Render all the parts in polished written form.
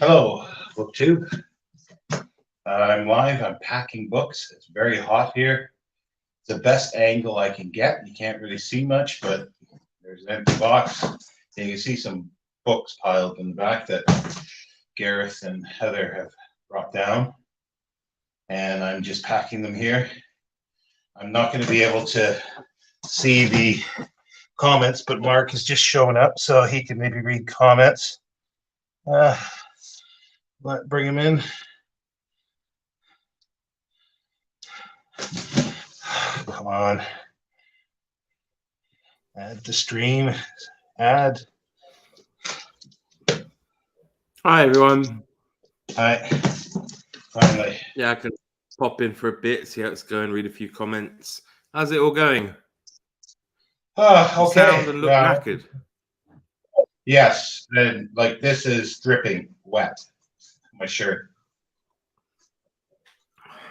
Hello, BookTube. I'm live. I'm packing books. It's very hot here. It's the best angle I can get. You can't really see much, but there's an empty box. And you can see some books piled in the back that Gareth and Heather have brought down. And I'm just packing them here. I'm not going to be able to see the comments, but Mark is just showing up so he can maybe read comments. Bring him in. Come on. Add the stream. Add. Hi, everyone. Hi. Finally. Yeah, I can pop in for a bit, see how it's going, read a few comments. How's it all going? Oh, okay. You sound and look knackered. Yes, and like this is dripping wet. My shirt.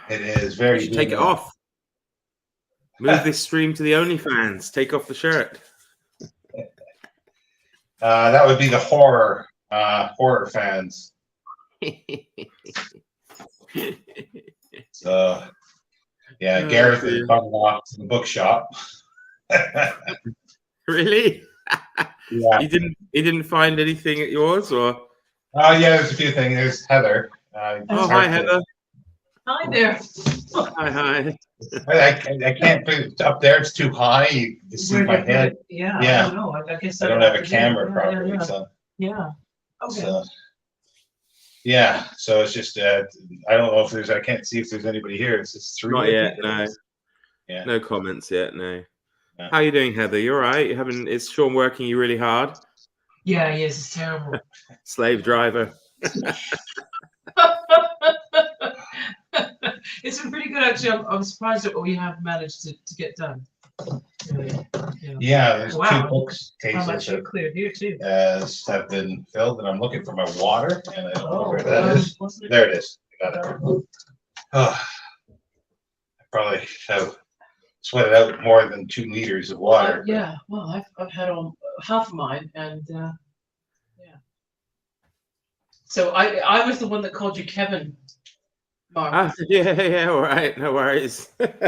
It is very. Take it off. Move this stream to the OnlyFans. Take off the shirt. That would be the horror fans. So, yeah, Gareth is coming off to the bookshop. Really? Yeah. He didn't find anything at yours, or? Oh yeah, there's a few things. There's Heather. Hi, Heather. Hi there. Hi. I can't put it up there. It's too high. You see my head. Yeah. Yeah. I don't know. I guess I don't have a camera properly. So. Yeah. Okay. So, yeah. So it's just I don't know if there's. I can't see if there's anybody here. It's just three. Not yet. No. Yeah. No comments yet. No. Yeah. How are you doing, Heather? You all right? Is Sean working you really hard? Yeah, he is. It's terrible. Slave driver. It's been pretty good, actually. I'm surprised at what we have managed to get done. Really. Yeah, there's Wow. two books How much cases you cleared here too? that have been filled, and I'm looking for my water, and I don't know where Oh, that is. wasn't it? There it is. I got it. Oh, I probably have sweated out more than 2 liters of water. Yeah. Well, I've had on half of mine, and yeah. So I was the one that called you Kevin, Mark. Yeah, all right, no worries. But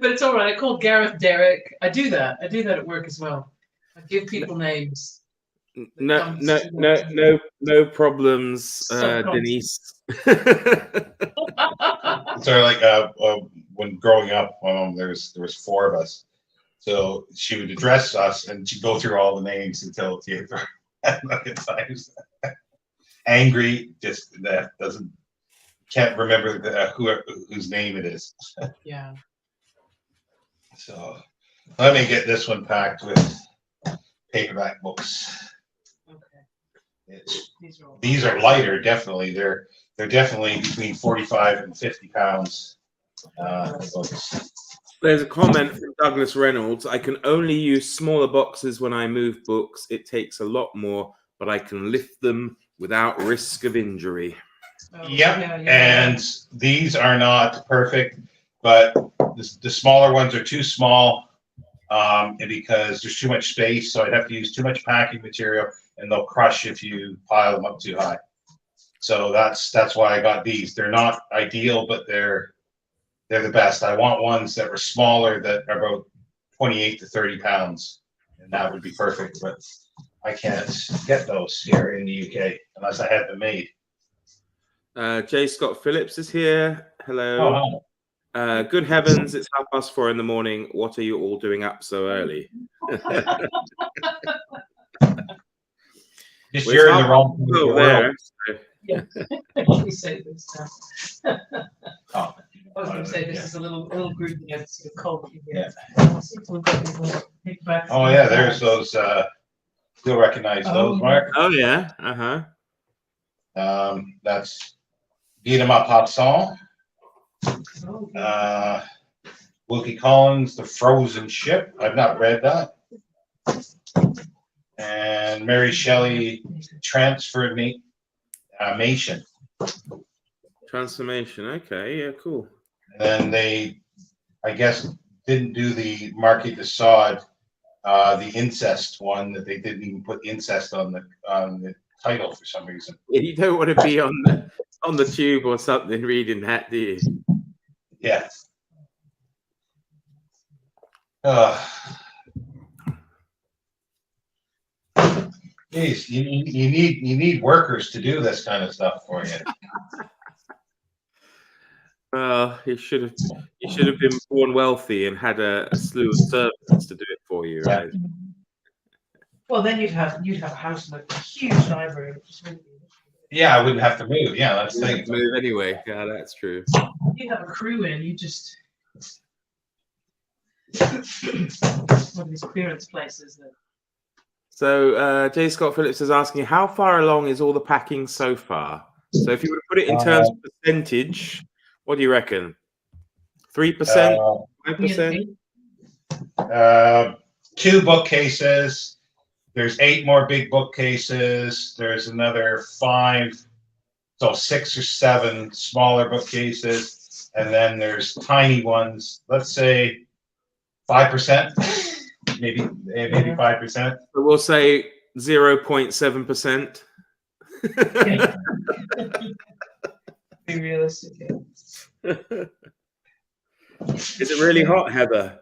it's all right. I called Gareth Derek. I do that at work as well. I give people names. No problems, Denise. So like when growing up, there was 4 of us. So she would address us, and she'd go through all the names until she times. Angry, just that can't remember whose name it is. Yeah. So let me get this one packed with paperback books. Okay. These are lighter, definitely. They're definitely between 45 and 50 pounds. Books. There's a comment from Douglas Reynolds. I can only use smaller boxes when I move books. It takes a lot more, but I can lift them without risk of injury. Yep, and these are not perfect, but the smaller ones are too small, and because there's too much space, so I'd have to use too much packing material, and they'll crush if you pile them up too high. So that's why I got these. They're not ideal, but they're the best. I want ones that were smaller, that are about 28 to 30 pounds, and that would be perfect. But I can't get those here in the UK unless I have them made. J. Scott Phillips is here. Hello. Oh, hi. Good heavens, it's 4:30 in the morning. What are you all doing up so early? Just you're in the wrong there. Yeah. We say this now. Oh. I was going to say this is a little group that's cold. Yeah. Back. Oh yeah, there's those. You'll recognize those, Mark. Oh yeah. That's Beat 'em Up Hot Song. Wilkie Collins, The Frozen Ship. I've not read that. And Mary Shelley, Transformation. Transformation. Okay. Yeah. Cool. And then they, I guess, didn't do the Marquis de Sade, the incest one, that they didn't even put incest on the title for some reason. You don't want to be on the tube or something reading that, do you? Yeah. Geez, you need workers to do this kind of stuff for you. Well, you should have been born wealthy and had a slew of servants to do it for you, right? Well, then you'd have a house with a huge library. Yeah, I wouldn't have to move. Yeah, that's the thing. Move anyway. Yeah, that's true. You have a crew in. You just one of these clearance places that. So J. Scott Phillips is asking, how far along is all the packing so far? So if you were to put it in terms of percentage, what do you reckon? 3%? 5%? 2 bookcases. There's 8 more big bookcases. There's another 5, so 6 or 7 smaller bookcases, and then there's tiny ones. Let's say 5%, maybe 5%. So we'll say 0.7%. Be realistic. Is it really hot, Heather?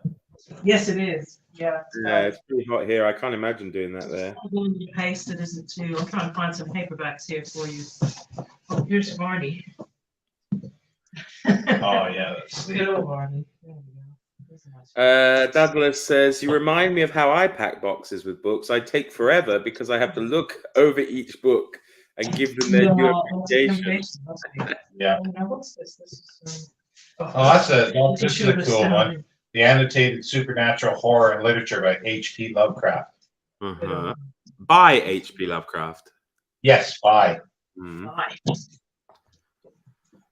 Yes, it is. Yeah. Yeah, it's pretty hot here. I can't imagine doing that there. Paste it isn't too. I'm trying to find some paperbacks here for you. Oh, here's Varney. Oh yeah, that's Good old Varney. There we go. Douglas says, you remind me of how I pack boxes with books. I take forever because I have to look over each book and give them their due appreciation. Yeah. Now, what's this? This is. This is a cool one. The Annotated Supernatural Horror and Literature by H.P. Lovecraft. By H.P. Lovecraft. Yes, by.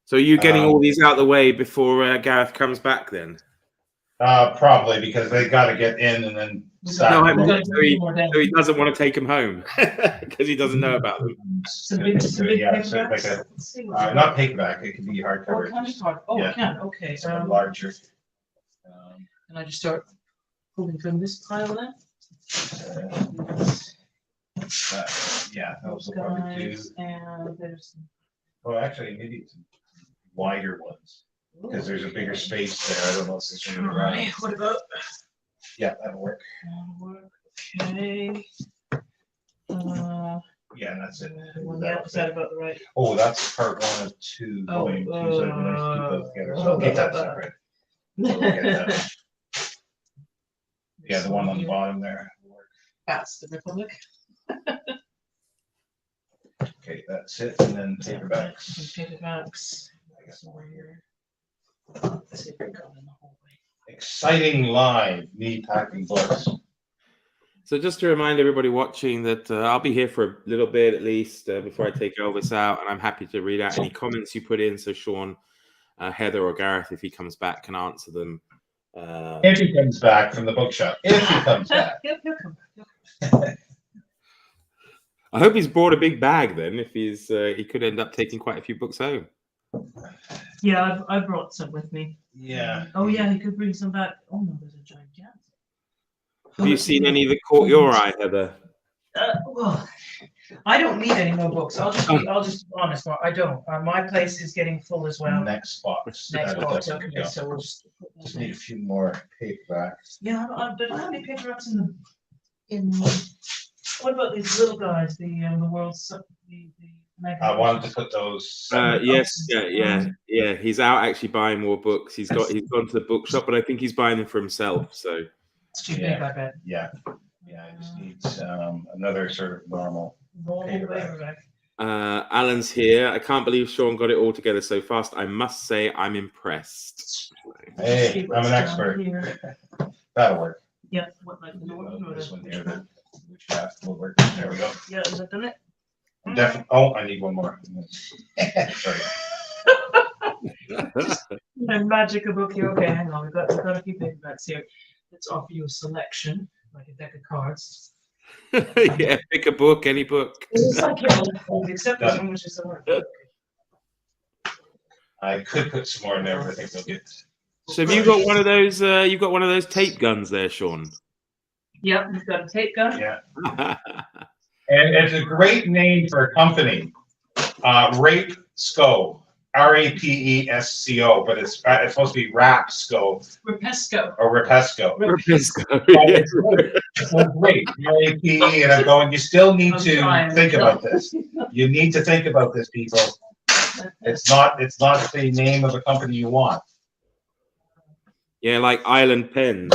So you're getting all these out of the way before Gareth comes back then? Probably, because they got to get in and then start. No, I mean, so he doesn't want to take them home because he doesn't know about them. Not paperback. It can be hardcover. Oh, it can. Okay. Larger. And I just start pulling from this pile then? Yeah, those will probably do. And there's. Well, actually, maybe some wider ones because there's a bigger space there. I don't know if there's any around. What about? Yeah, that'll work. Okay. Yeah, that's it. Is that about the right? Oh, that's part 1 of 2. Volume 2, so it'd be nice to keep those together. So I'll keep that separate. So we'll get that. Yeah, the one on the bottom there. That's the Republic. Okay, that's it. And then paperbacks. Paperbacks. Exciting live meat packing books. So just to remind everybody watching that I'll be here for a little bit at least before I take Elvis out, and I'm happy to read out any comments you put in. So Sean, Heather, or Gareth, if he comes back, can answer them. If he comes back from the bookshop. If he comes back. He'll come back. I hope he's brought a big bag then. If he's, he could end up taking quite a few books home. Yeah, I brought some with me. Yeah. Oh yeah, he could bring some back. Oh no, there's a gigantic. Have you seen any that caught your eye, Heather? Well, I don't need any more books. I'll just be honest. I don't. My place is getting full as well. Next box. Next box. Okay, Okay, so we'll just need a few more paperbacks. Yeah, but how many paperbacks in what about these little guys? The world's the I wanted to put those. Yes, yeah. He's out actually buying more books. He's gone to the bookshop, but I think he's buying them for himself. So it's too big, I bet. Yeah. I just need another sort of normal paperback. Alan's here. I can't believe Sean got it all together so fast. I must say I'm impressed. Hey, I'm an expert. That'll work. Yeah. What, like the Norton or this the one here? Which half will work? There we go. Yeah, is that done it? Definitely. Oh, I need one more. Sorry. Magic a book here. Okay, hang on. We've got a few paperbacks here. Let's offer you a selection, like a deck of cards. Yeah, pick a book, any book. It's like except this one, which is the word. I could put some more in there, but I think they'll get. So have you got one of those? You've got one of those tape guns there, Sean. Yep, we've got a tape gun. Yeah. And it's a great name for a company. Rapesco, RAPESCO, but it's supposed to be Rapsco Pesco. or Repesco. Pesco. It's great. It's great. RAPE, and I'm going, you still need to think about this. You need to think about this, people. It's not the name of the company you want. Yeah, like Island Pens.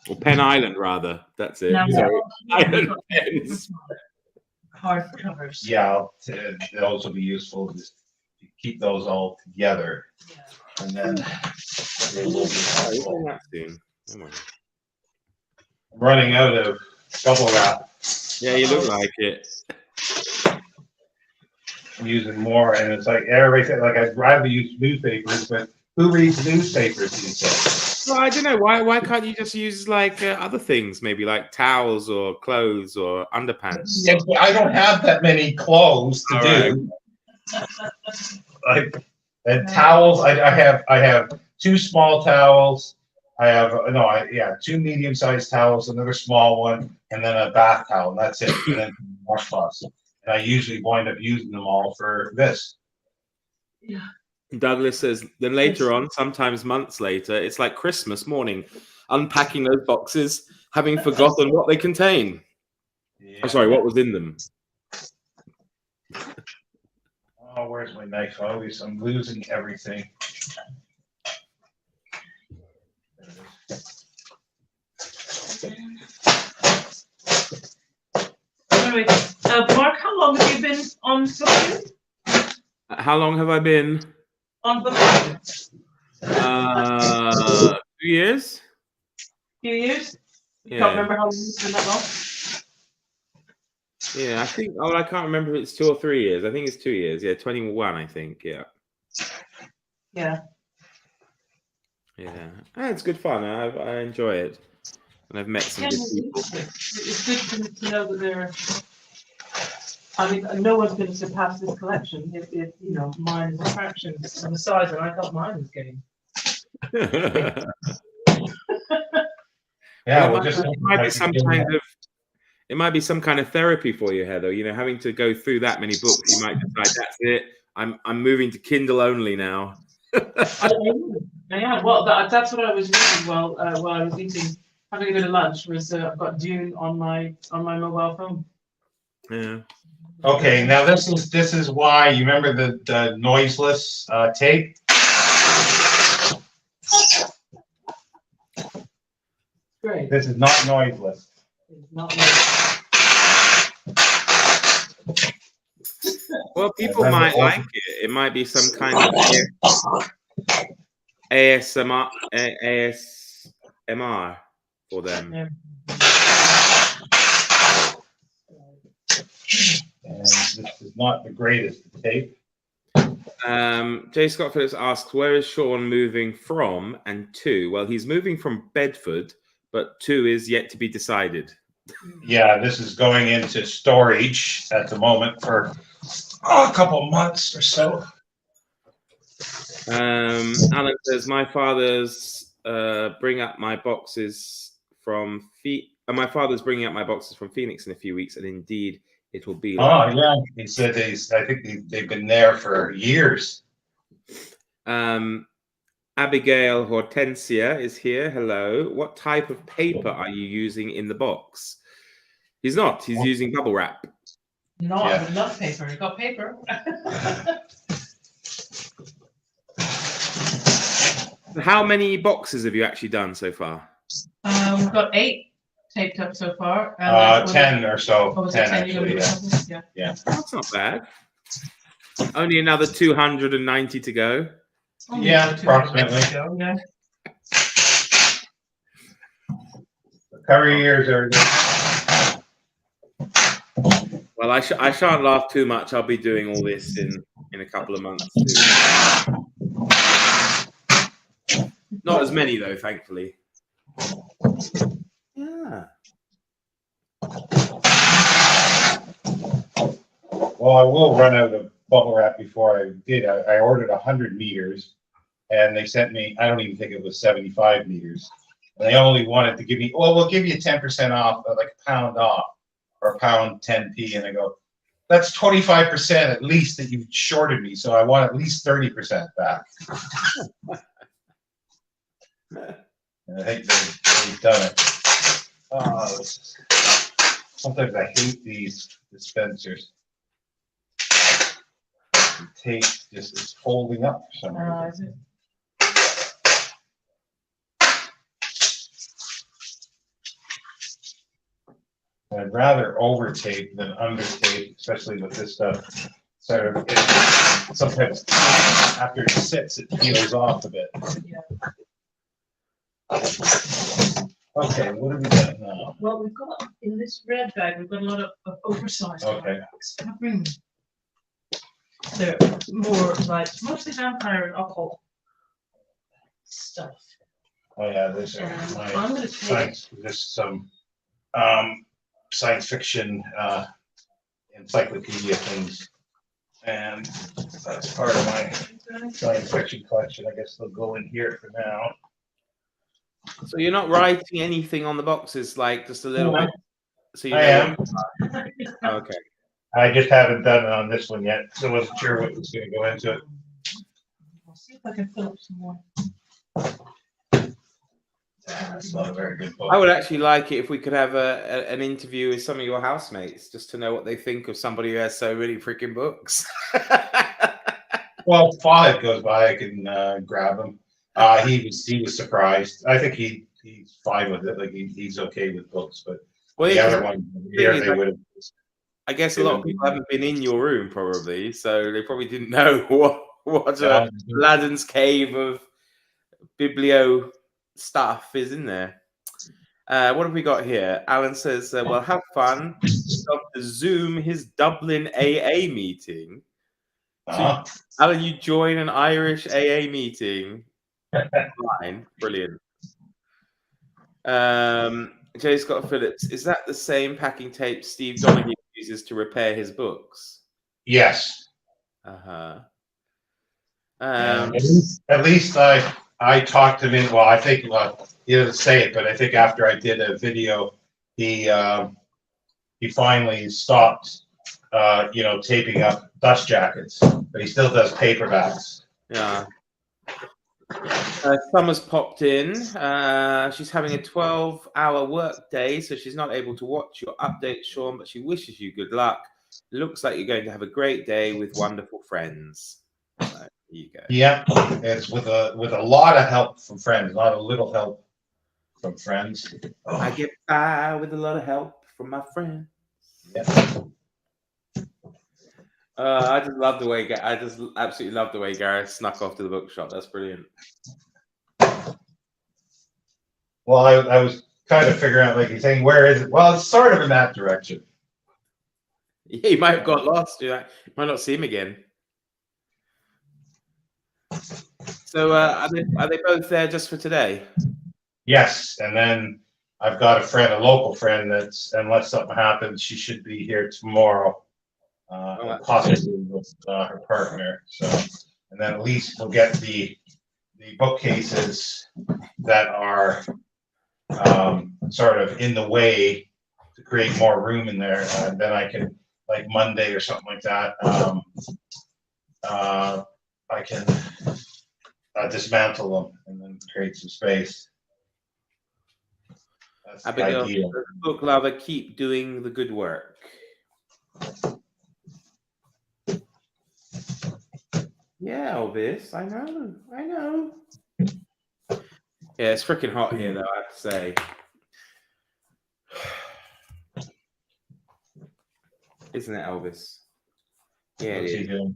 Or Pen Island, rather. That's it. No, Sorry. no. Island Pens. Hard covers. Yeah, those will be useful. Just keep those all together, and then they will be helpful. I'm running out of bubble wrap. Yeah, you look like it. I'm using more, and it's like everybody said, like I'd rather use newspapers, but who reads newspapers these days? Well, I don't know. Why can't you just use like other things, maybe like towels or clothes or underpants? Yeah, I don't have that many clothes to do. Like, and towels, I have 2 small towels. I have two medium-sized towels, another small one, and then a bath towel. And that's it. And then washcloths. And I usually wind up using them all for this. Yeah. Douglas says, then later on, sometimes months later, it's like Christmas morning, unpacking those boxes, having forgotten what they contain. Yeah. Oh, sorry, what was in them? Oh, where's my knife? I'm losing everything. Anyway, Mark, how long have you been on booking? How long have I been? On booking? 2 years. Few years? You Yeah. can't remember how long it's been that long? Yeah, I think. Oh, I can't remember if it's 2 or 3 years. I think it's 2 years. Yeah, 21. I think. Yeah. Yeah. Yeah, it's good fun. I enjoy it, and I've met some good people. It's good to know that there. I mean, no one's going to surpass this collection. If you know, mine is a fraction of the size that I thought mine was getting. Yeah, it might be some kind of. It might be some kind of therapy for you, Heather. You know, having to go through that many books, you might decide that's it. I'm moving to Kindle only now. Yeah, well, that's what I was reading while I was eating, having a bit of lunch. I've got Dune on my mobile phone. Yeah. Okay, now this is why you remember the noiseless tape. Great. This is not noiseless. It's not like, Well, people might like it. It might be some kind of ASMR for them. yeah. And this is not the greatest tape. J. Scott Phillips asks, where is Shawn moving from and to? Well, he's moving from Bedford, but to is yet to be decided. Yeah, this is going into storage at the moment for a couple months or so. Alan says, my father's bring up my boxes from my father's bringing up my boxes from Phoenix in a few weeks, and indeed it will be. Oh yeah, he said I think they've been there for years. Abigail Hortensia is here. Hello. What type of paper are you using in the box? He's not. He's using bubble wrap. Not paper. You got paper. How many boxes have you actually done so far? We've got 8 taped up so far. 10 or so. Oh, 10 10 actually. Yeah. That's not bad. Only another 290 to go. Yeah, approximately. Yeah. Cover your ears, everybody. Well, I shan't laugh too much. I'll be doing all this in a couple of months too. Not as many though, thankfully. Yeah. Well, I will run out of bubble wrap before I did. I ordered 100 meters, and they sent me, I don't even think it was 75 meters. And they only wanted to give me, well, we'll give you 10% off, like £1 off. or £1.10, and I go, that's 25% at least that you've shorted me, so I want at least 30% back. And I think they've done it. Sometimes I hate these dispensers. The tape just is holding up for some reason. Is it? I'd rather over tape than under tape, especially with this stuff. Sort of, sometimes after it sits, it peels off a bit. Yeah. Okay, what have we got now? Well, we've got in this red bag, we've got a lot of oversized Okay. bags. Can I bring them? They're more like mostly vampire and occult stuff. Oh yeah, these are And my I'm going to take. science, just some science fiction encyclopedia things. And that's part of my science fiction collection. I guess they'll go in here for now. So you're not writing anything on the boxes, like just a little bit. So you I know. am. Okay. I just haven't done it on this one yet, so I wasn't sure what was going to go into it. I'll see if I can fill up some more. It's not a very good book. I would actually like it if we could have an interview with some of your housemates, just to know what they think of somebody who has so many freaking books. Well, if 5 goes by, I can grab him. He was surprised. I think he's fine with it. Like he's okay with books, but Well, the yeah, other one here they would have. I guess a lot of people haven't been in your room probably, so they probably didn't know what Aladdin's cave of biblio stuff is in there. What have we got here? Alan says, well, have fun. To Zoom his Dublin AA meeting. So, Alan, you join an Irish AA meeting. Fine. Brilliant. J. Scott Phillips, is that the same packing tape Steve Donaghy uses to repair his books? Yes. At least I talked him in. Well, I think he doesn't say it, but I think after I did a video, he finally stopped, taping up dust jackets, but he still does paperbacks. Yeah. Summer's popped in. She's having a 12-hour work day, so she's not able to watch your update, Sean, but she wishes you good luck. Looks like you're going to have a great day with wonderful friends. So, here you go. Yeah, it's with a lot of help from friends, not a little help from friends. Oh. I get by with a lot of help from my friends. Yeah. I just love the way. I just absolutely love the way Gareth snuck off to the bookshop. That's brilliant. Well, I was kind of figuring out, like he's saying, where is it? Well, it's sort of in that direction. Yeah, he might have got lost. You might not see him again. So, are they both there just for today? Yes, and then I've got a local friend that's, unless something happens, she should be here tomorrow. Possibly with her partner. So, and then at least we'll get the bookcases that are sort of in the way to create more room in there. Then I can, like Monday or something like that, I can dismantle them and then create some space. That's the idea. Book lover, keep doing the good work. Yeah, Elvis, I know. Yeah, it's freaking hot here, though, I have to say. Isn't it, Elvis? Yeah, What's he doing?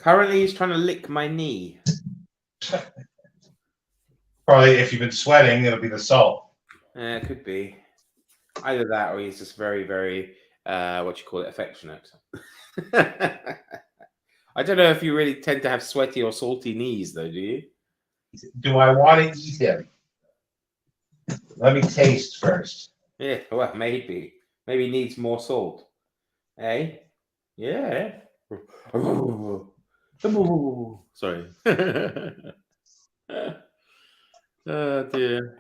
Currently, he's trying to lick my knee. Probably, if you've been sweating, it'll be the salt. It could be. Either that, or he's just very, very, affectionate. I don't know if you really tend to have sweaty or salty knees, though, do you? Do I want to eat him? Let me taste first. Yeah, well, maybe. Maybe he needs more salt. Hey? Yeah. Sorry. Oh, dear.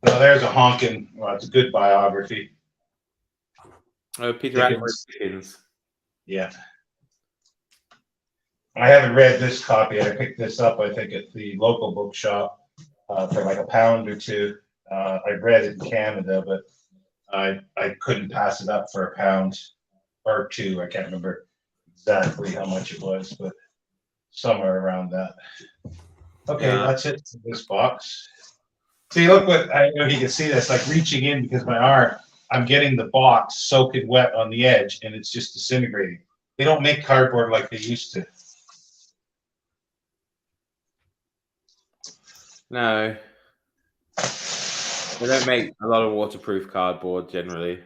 So there's a honking, well, it's a good biography. Oh, Peter Dickens. Dickens. Yeah. I haven't read this copy. I picked this up, I think, at the local bookshop for like £1 or £2. I read it in Canada, but I couldn't pass it up for £1 or £2. I can't remember exactly how much it was, but somewhere around that. Okay, Yeah. that's it for this box. See, look what, I don't know if you can see this, like reaching in because my arm, I'm getting the box soaking wet on the edge and it's just disintegrating. They don't make cardboard like they used to. No. They don't make a lot of waterproof cardboard generally.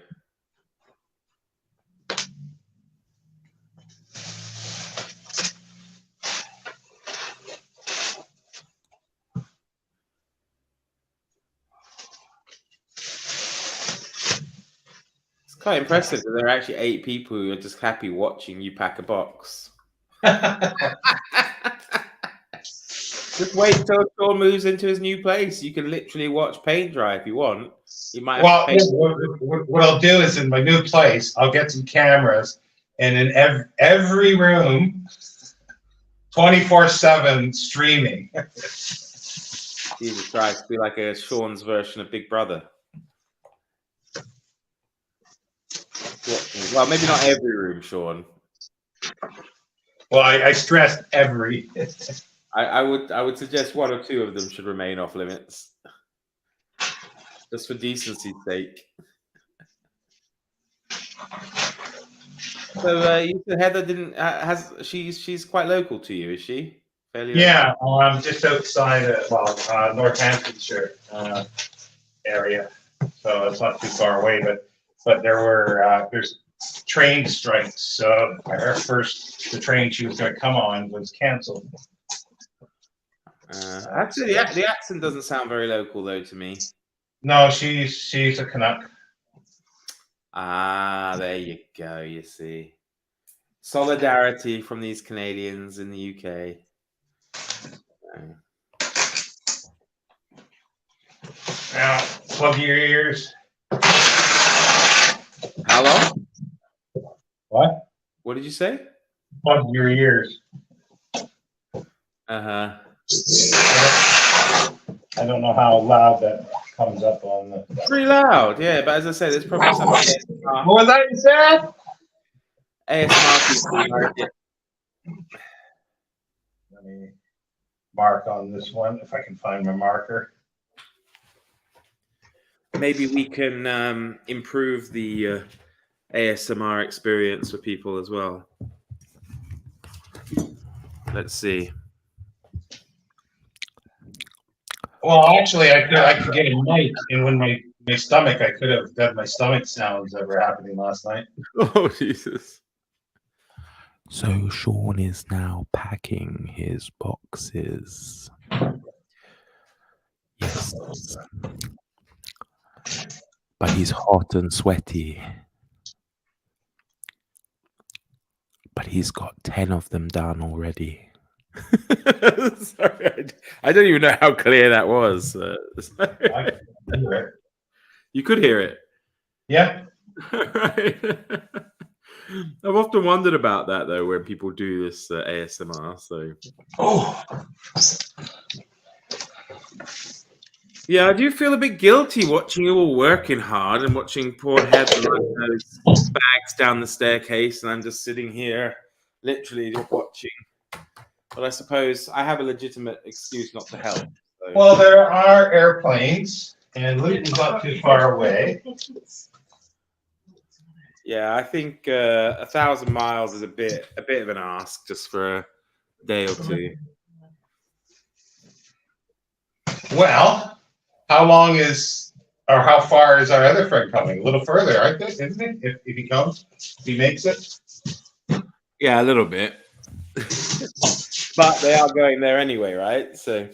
It's quite impressive that there are actually 8 people who are just happy watching you pack a box. Just wait till Sean moves into his new place. You can literally watch paint dry if you want. You might have Well, to paint. what I'll do is in my new place, I'll get some cameras, and in every room, 24/7 streaming. Jesus Christ, be like a Sean's version of Big Brother. Well, maybe not every room, Sean. Well, I stressed every. I would suggest 1 or 2 of them should remain off limits, just for decency's sake. So you said Heather didn't she's quite local to you, is she? Fairly Yeah, just outside of Northamptonshire area, so it's not too far away. But there's train strikes. So the train she was going to come on was canceled. Actually, the accent doesn't sound very local though to me. No, she's a Canuck. Ah, there you go. You see, solidarity from these Canadians in the UK. Now, plug your ears. How long? What? What did you say? Plug your ears. Uh-huh. I don't know how loud that comes up on the. Pretty loud, yeah. But as I said, there's probably some What was that you said? ASMR. Let me mark on this one if I can find my marker. Maybe we can improve the ASMR experience for people as well. Let's see. Well, actually, I could get a mic, and when my stomach, I could have done my stomach sounds that were happening last night. Oh, Jesus. So Sean is now packing his boxes. Yes. But he's hot and sweaty. But he's got 10 of them done already. Sorry, I don't even know how clear that was. I could hear it. You could hear it. Yeah. Right. I've often wondered about that though, when people do this ASMR. So, yeah, I do feel a bit guilty watching you all working hard and watching poor Heather run those bags down the staircase, and I'm just sitting here, literally just watching. But I suppose I have a legitimate excuse not to help. So. Well, there are airplanes, and Luton's not too far away. Yeah, I think 1,000 miles is a bit of an ask just for a day or two. Well, how far is our other friend coming? A little further, I think, isn't it? If he comes, if he makes it. Yeah, a little bit. But they are going there anyway, right? So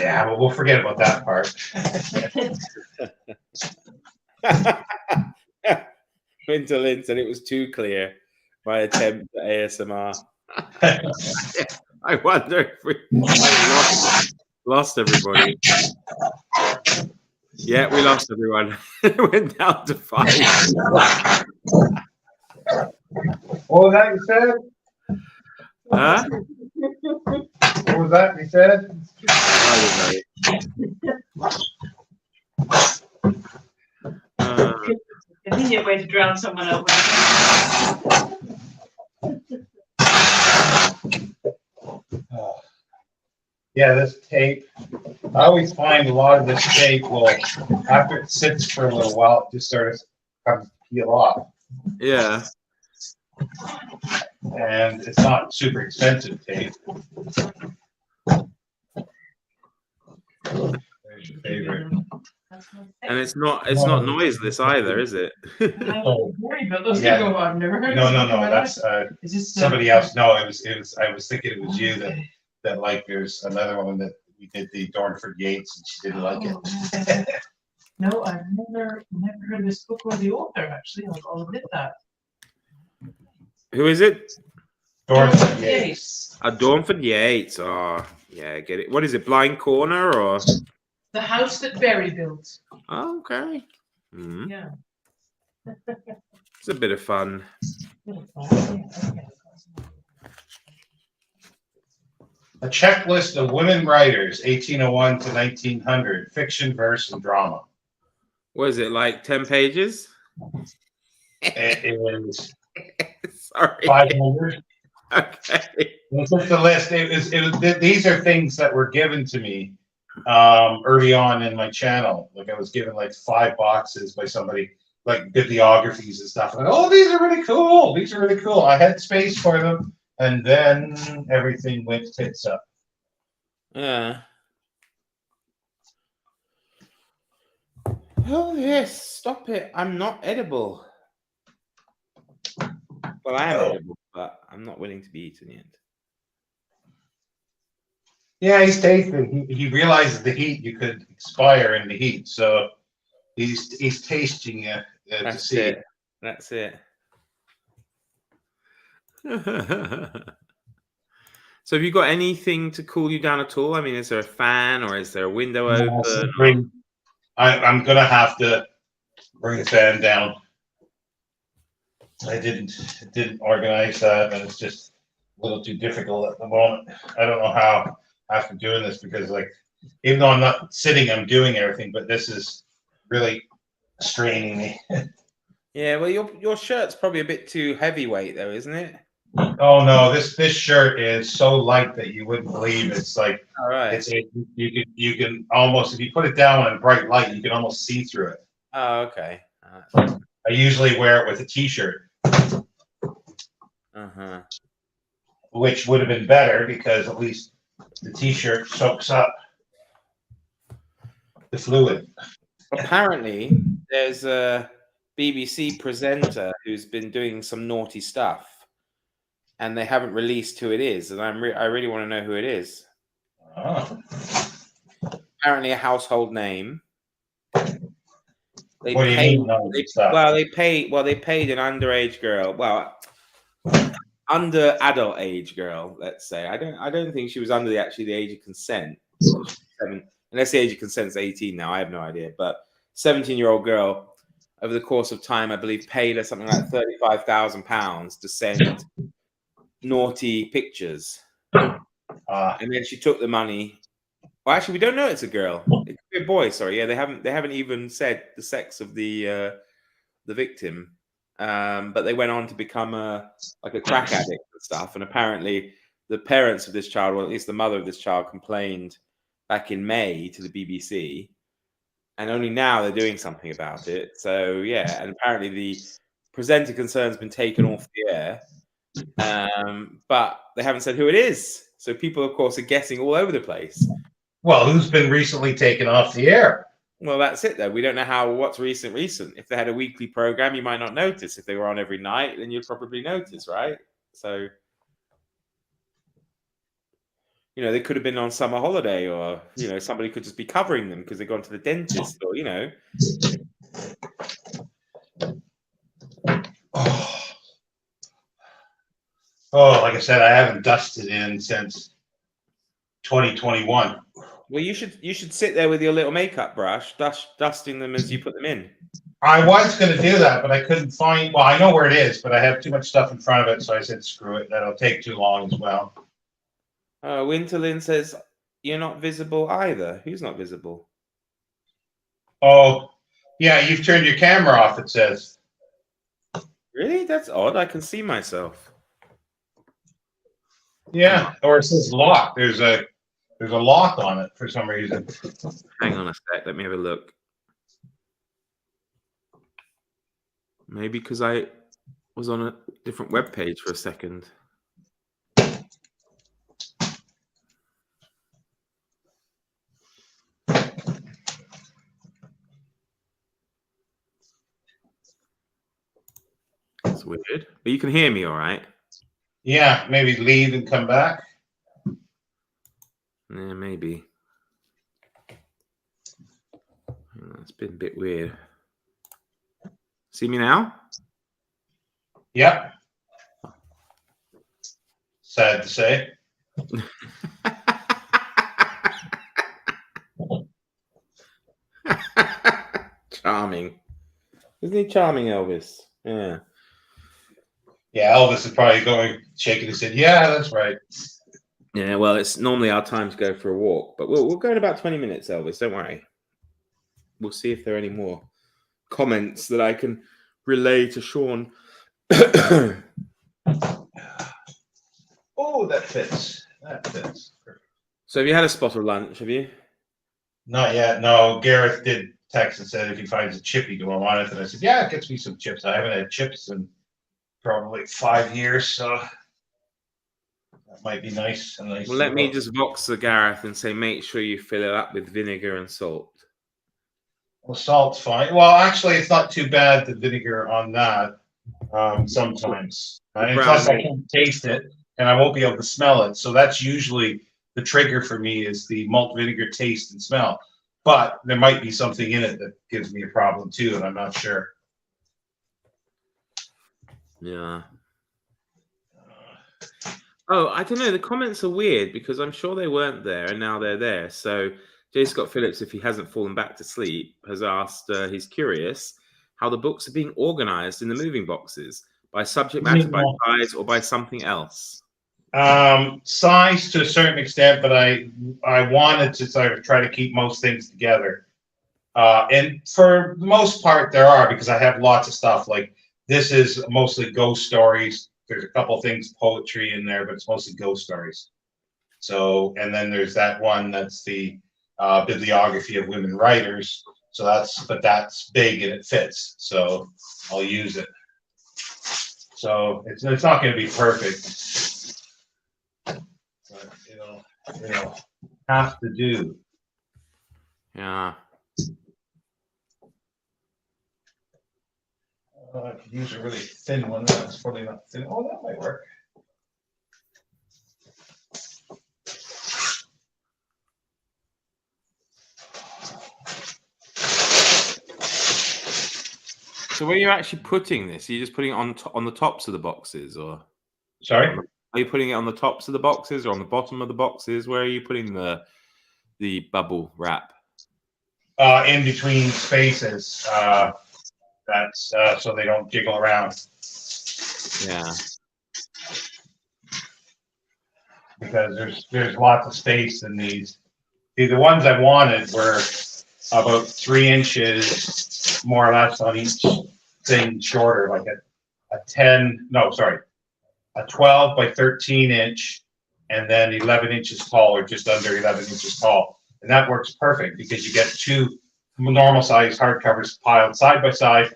yeah, but we'll forget about that part. Winter Lynn said it was too clear. My attempt at ASMR. I wonder if we lost everybody. Yeah, we lost everyone. It went down to 5. What was that you said? Huh? What was that you said? Convenient way to drown someone out with. Yeah, this tape. I always find a lot of this tape will, after it sits for a little while, it just sort of comes to peel off. Yeah. And it's not super expensive tape. There's your favorite. And it's not noiseless either, is it? Oh, Those yeah. people I've never heard. No, that's Is this somebody else. No, it was. I was thinking it was you that like. There's another one that we did the Dornford Yates, and she didn't like it. No, I've never heard of this book or the author. Actually, I'll admit that. Who is it? Dornford Yates. Dornford Yates. Oh, yeah, I get it. What is it? Blind Corner or The House That Berry Built. Oh, okay. Mm-hmm. Yeah. It's a bit of fun. A checklist of women writers, 1801 to 1900, fiction, verse, and drama. What is it, like 10 pages? It is Sorry. 500. Okay. It's just a list. These are things that were given to me early on in my channel. Like I was given like 5 boxes by somebody, like bibliographies and stuff. And oh, these are really cool. These are really cool. I had space for them, and then everything went tits up. Yeah. Oh yes, stop it! I'm not edible. Well, I am edible, but I'm not willing to be eaten yet. Yeah, he's tasting. He realizes the heat. You could expire in the heat, so he's tasting it to see. It. That's it. So, have you got anything to cool you down at all? I mean, is there a fan or is there a window open? I'm gonna have to bring the fan down. I didn't organize that, and it's just a little too difficult at the moment. I don't know how after doing this, because like even though I'm not sitting, I'm doing everything, but this is really straining me. Yeah, well, your shirt's probably a bit too heavyweight, though, isn't it? Oh no, this shirt is so light that you wouldn't believe. It's like, all right. You can almost, if you put it down in bright light, you can almost see through it. Oh, okay. I usually wear it with a t-shirt. Which would have been better because at least the t-shirt soaks up the fluid. Apparently, there's a BBC presenter who's been doing some naughty stuff, and they haven't released who it is, and I really want to know who it is. Oh. Apparently, a household name. They what do you paid, mean? They paid an underage girl. Well, under adult age girl, let's say. I don't think she was under the age of consent. Unless the age of consent is 18 now, I have no idea. But 17-year-old girl, over the course of time, I believe, paid her something like £35,000 to send naughty pictures. And then she took the money. Well, actually, we don't know it's a girl. It could be a boy. Sorry, yeah, they haven't even said the sex of the victim. But they went on to become like a crack addict and stuff. And apparently, the parents of this child, or at least the mother of this child, complained back in May to the BBC, and only now they're doing something about it. So yeah, and apparently the presenter concern's been taken off the air, but they haven't said who it is. So people, of course, are guessing all over the place. Well, who's been recently taken off the air? Well, that's it, though. We don't know what's recent. If they had a weekly program, you might not notice. If they were on every night, then you'd probably notice, right? So, they could have been on summer holiday, or, somebody could just be covering them because they've gone to the dentist, or, Oh, like I said, I haven't dusted in since 2021. Well, you should sit there with your little makeup brush, dusting them as you put them in. I was going to do that, but I couldn't find. Well, I know where it is, but I have too much stuff in front of it, so I said, "Screw it. That'll take too long as well." Winterlin says you're not visible either. Who's not visible? Oh, yeah, you've turned your camera off. It says. Really? That's odd. I can see myself. Yeah, or it says lock. There's a lock on it for some reason. Hang on a sec. Let me have a look. Maybe because I was on a different web page for a second. That's weird. But you can hear me all right? Yeah, maybe leave and come back. Yeah, maybe. It's been a bit weird. See me now? Yep. Sad to say. Charming. Isn't he charming, Elvis? Yeah. Yeah, Elvis is probably going, shaking his head. Yeah, that's right. Yeah, well, it's normally our time to go for a walk, but we'll go in about 20 minutes, Elvis. Don't worry. We'll see if there are any more comments that I can relay to Shawn. Oh, that fits. That fits. So have you had a spot of lunch, have you? Not yet. No, Gareth did text and said if he finds a chip, do I want it? And I said, yeah, it gets me some chips. I haven't had chips in probably 5 years, so that might be nice. Well, let me just vox the Gareth and say make sure you fill it up with vinegar and salt. Well, salt's fine. Well, actually, it's not too bad, the vinegar on that, sometimes. And plus, I can't taste it, and I won't be able to smell it. So that's usually the trigger for me is the malt vinegar taste and smell. But there might be something in it that gives me a problem, too, and I'm not sure. Yeah. Oh, I don't know. The comments are weird because I'm sure they weren't there and now they're there. So J. Scott Phillips, if he hasn't fallen back to sleep, has asked, he's curious how the books are being organized in the moving boxes by subject matter, by size, or by something else. Size to a certain extent, but I wanted to sort of try to keep most things together. And for the most part, there are, because I have lots of stuff. Like this is mostly ghost stories. There's a couple things, poetry in there, but it's mostly ghost stories. So, and then there's that one that's the bibliography of women writers. So that's big and it fits. So I'll use it. So it's not going to be perfect, but it'll have to do. Yeah. I could use a really thin one. That's probably not thin. Oh, that might work. So where are you actually putting this? Are you just putting it on the tops of the boxes, or? Sorry? Are you putting it on the tops of the boxes or on the bottom of the boxes? Where are you putting the bubble wrap? In between spaces. That's so they don't jiggle around. Yeah. Because there's lots of space in these. See, the ones I wanted were about 3 inches more or less on each thing shorter, like a 12 by 13 inch, and then 11 inches tall, or just under 11 inches tall. And that works perfect because you get 2 normal size hardcovers piled side by side,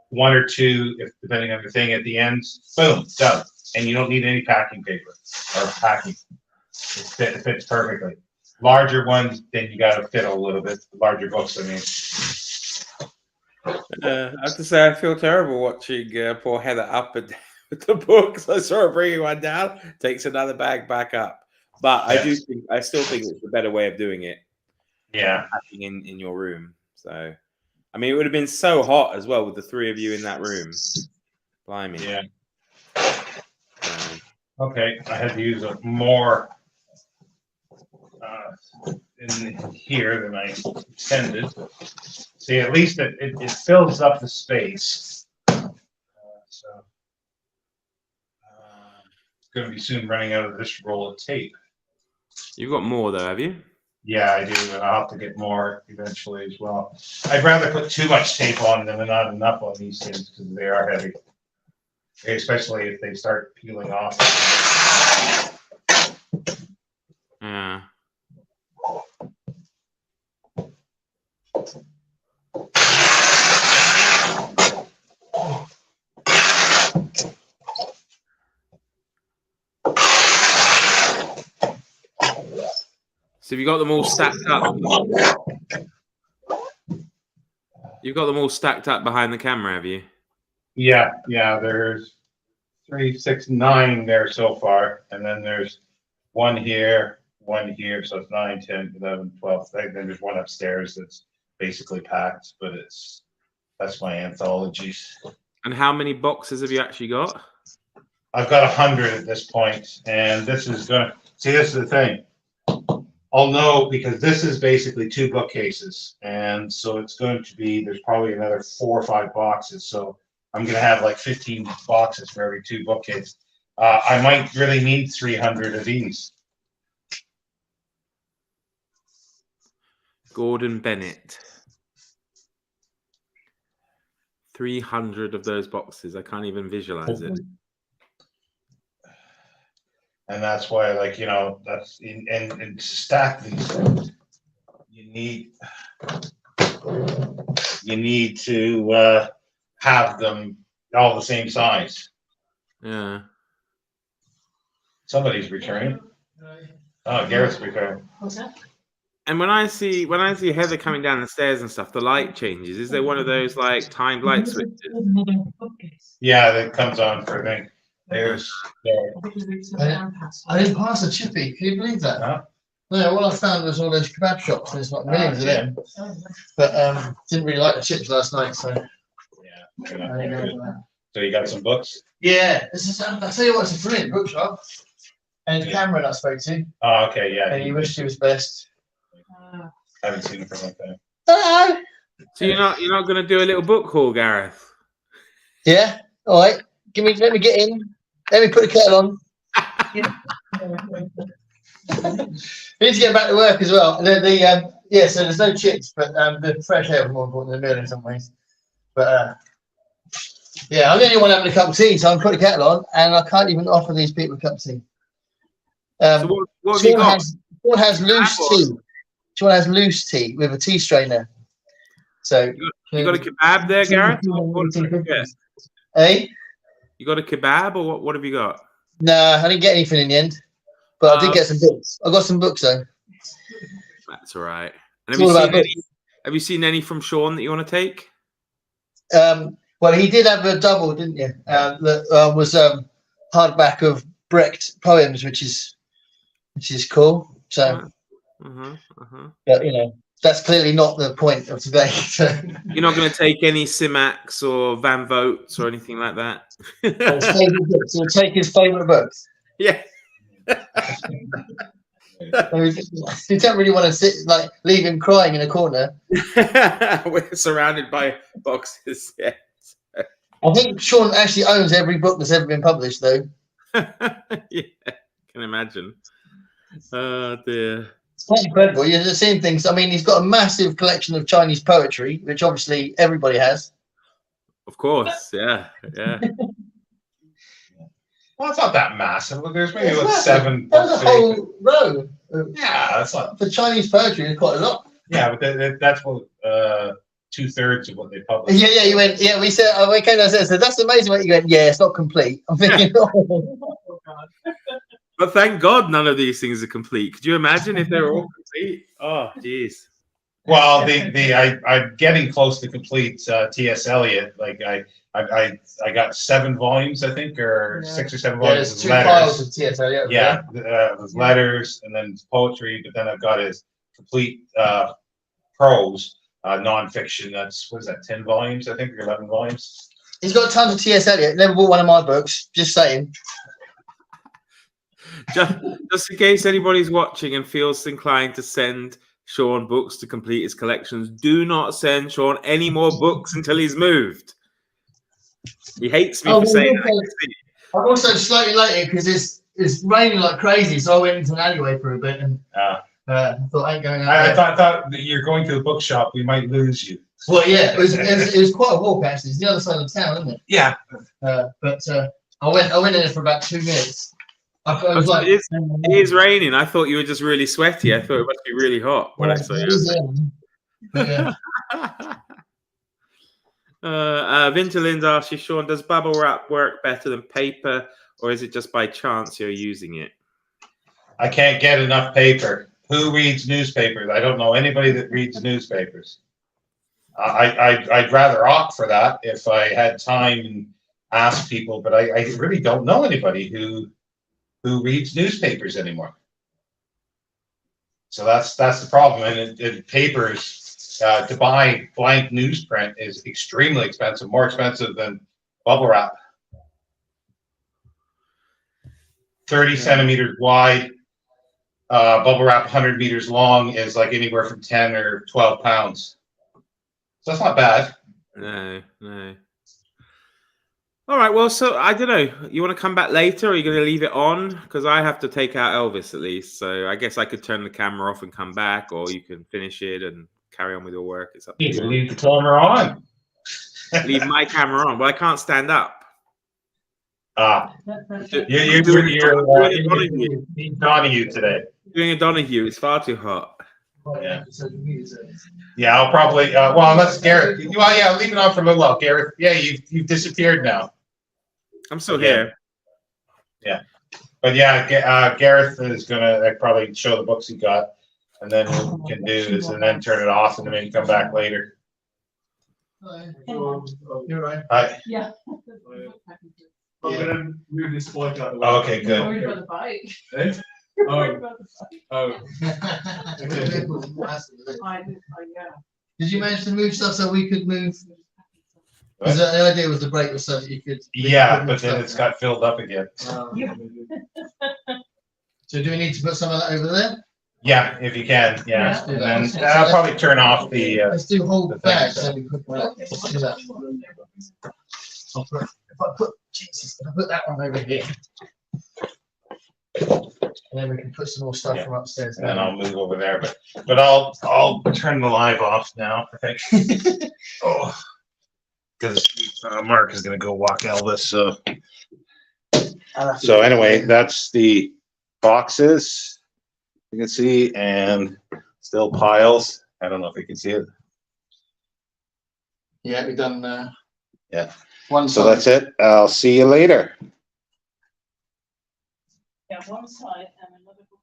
1 or 2, if depending on the thing at the ends, boom, done. And you don't need any packing paper or packing. It fits perfectly. Larger ones, then you got to fiddle a little bit. Larger books, I mean. I have to say, I feel terrible watching poor Heather up and down with the books. I saw her bringing one down, takes another bag back up. But yes. I still think it's a better way of doing it. Yeah. In your room. So, I mean, it would have been so hot as well with the 3 of you in that room. Blimey. Yeah. Okay, I had to use a more in here than I intended. See, at least it fills up the space. It's going to be soon running out of this roll of tape. You've got more though, have you? Yeah, I do, and I'll have to get more eventually as well. I'd rather put too much tape on them and not enough on these things because they are heavy, especially if they start peeling off. Yeah. So have you got them all stacked up? You've got them all stacked up behind the camera, have you? Yeah, there's 3, 6, 9 there so far, and then there's one here, so it's 9, 10, 11, 12. Then there's one upstairs that's basically packed, but that's my anthologies. And how many boxes have you actually got? I've got 100 at this point, and this is gonna see. This is the thing. I'll know because this is basically 2 bookcases, and so it's going to be. There's probably another 4 or 5 boxes, so I'm gonna have like 15 boxes for every 2 bookcases. I might really need 300 of these. Gordon Bennett. 300 of those boxes. I can't even visualize it. And that's why, like, you know, that's and to stack these things, you need to have them all the same size. Yeah. Somebody's returning. Oh, Gareth's returning. What's that? And when I see Heather coming down the stairs and stuff, the light changes. Is there one of those like timed light switches? Yeah, that comes on for a thing. There's I didn't pass a chippy. Can you believe that? Huh? No, all I found was all those kebab shops. There's like millions of them. But didn't really like the chips last night, so. Yeah. I didn't go for that. So you got some books? Yeah, this is. I tell you what, it's a brilliant bookshop. And Cameron I spoke to, Oh, okay, yeah. and he wished he was best. I haven't seen it for a long time. Hello. So you're not going to do a little book haul, Gareth? Yeah. All right. Let me get in. Let me put the kettle on. We need to get back to work as well. Yeah, so there's no chips, but the fresh air is more important than the meal in some ways. But yeah, I'm the only one having a cup of tea, so I'm putting the kettle on, and I can't even offer these people a cup of tea. So what have you got? Sean has loose tea. Sean has loose tea with a tea strainer. So you got a kebab there, Gareth? What did you get? Hey? You got a kebab, or what have you got? Nah, I didn't get anything in the end, but I did get some books. I got some books though. That's all right. And have you seen any from Shawn that you want to take? Well, he did have a double, didn't you? That was hardback of Brecht poems, which is cool. So, but you know, that's clearly not the point of today. So. You're not going to take any Simax or Van Votes or anything like that. He'll take his favourite books. Yeah. You don't really want to leave him crying in a corner. We're surrounded by boxes. Yeah. I think Shawn actually owns every book that's ever been published, though. Yeah, can imagine. Oh dear. It's quite incredible. You're seeing things. I mean, he's got a massive collection of Chinese poetry, which obviously everybody has. Of course, yeah. Well, it's not that massive. There's maybe like 7 There's books. a whole row. Yeah, that's not. For Chinese poetry, is quite a lot. Yeah, but that's what 2/3 of what they publish. Yeah. You went. Yeah, we said. I came down and said, "That's amazing." What you went. Yeah, it's not complete. I'm thinking. But thank God none of these things are complete. Could you imagine if they were all complete? Oh, jeez. Well, I'm getting close to complete T.S. Eliot. Like I got 7 volumes, I think, or 6 or 7 volumes. There's 2 files of T.S. Eliot. Yeah, with letters and then poetry, but then I've got his complete prose nonfiction. That's 10 volumes, I think, or 11 volumes. He's got tons of T.S. Eliot. Never bought one of my books. Just saying. Just in case anybody's watching and feels inclined to send Shawn books to complete his collections. Do not send Shawn any more books until he's moved. He hates me for saying that. I'm also slightly late because it's raining like crazy, so I went into an alleyway for a bit and I thought I ain't going out. I thought that you're going to the bookshop. We might lose you. Well, yeah, it was quite a walk actually. It's the other side of town, isn't it? Yeah. But I went in there for about 2 minutes. I was like, it is raining. I thought you were just really sweaty. I thought it must be really hot when I saw you. Yeah. Vinterlind asks you, Shawn, does bubble wrap work better than paper, or is it just by chance you're using it? I can't get enough paper. Who reads newspapers? I don't know anybody that reads newspapers. I'd rather opt for that if I had time and ask people, but I really don't know anybody who reads newspapers anymore. So that's the problem. And papers, to buy blank newsprint is extremely expensive, more expensive than bubble wrap. 30 centimeters wide, bubble wrap 100 meters long is like anywhere from 10 or 12 pounds. So that's not bad. No. All right, well, so I don't know. You want to come back later, or are you going to leave it on? Because I have to take out Elvis at least. So I guess I could turn the camera off and come back, or you can finish it and carry on with your work. It's up to You you. can leave the camera on. Leave my camera on. Well, I can't stand up. You're doing Donahue today. Doing a Donahue. It's far too hot. Yeah, I'll probably. Well, unless Gareth. Well, yeah, leave it on for a little while, Gareth. Yeah, you've disappeared now. I'm still here. Yeah, but yeah, Gareth is gonna probably show the books he got, and then what we can do is and then turn it off, and then maybe come back later. You're right. Yeah. I'm gonna move this bike out of the way. Okay, I'm good. worried about the bike. Eh? I'm worried about the bike. Yeah. Did you manage to move stuff so we could move? Because the idea was to break the stuff that you could. Yeah, but then it's got filled up again. So do we need to put some of that over there? Yeah, if you can. Yeah, Let's do and that. then I'll probably turn off the. Let's do whole the thing, bags. so. So we put that. Let's do that. If I put that one over here, and then we can put some more stuff from upstairs. And then I'll move over there, but I'll turn the live off now. I think. Oh, because Mark is gonna go walk Elvis. So anyway, that's the boxes you can see, and still piles. I don't know if you can see it. Yeah, we've done. Yeah. One So side. that's it. I'll see you later. Yeah, one side and another book.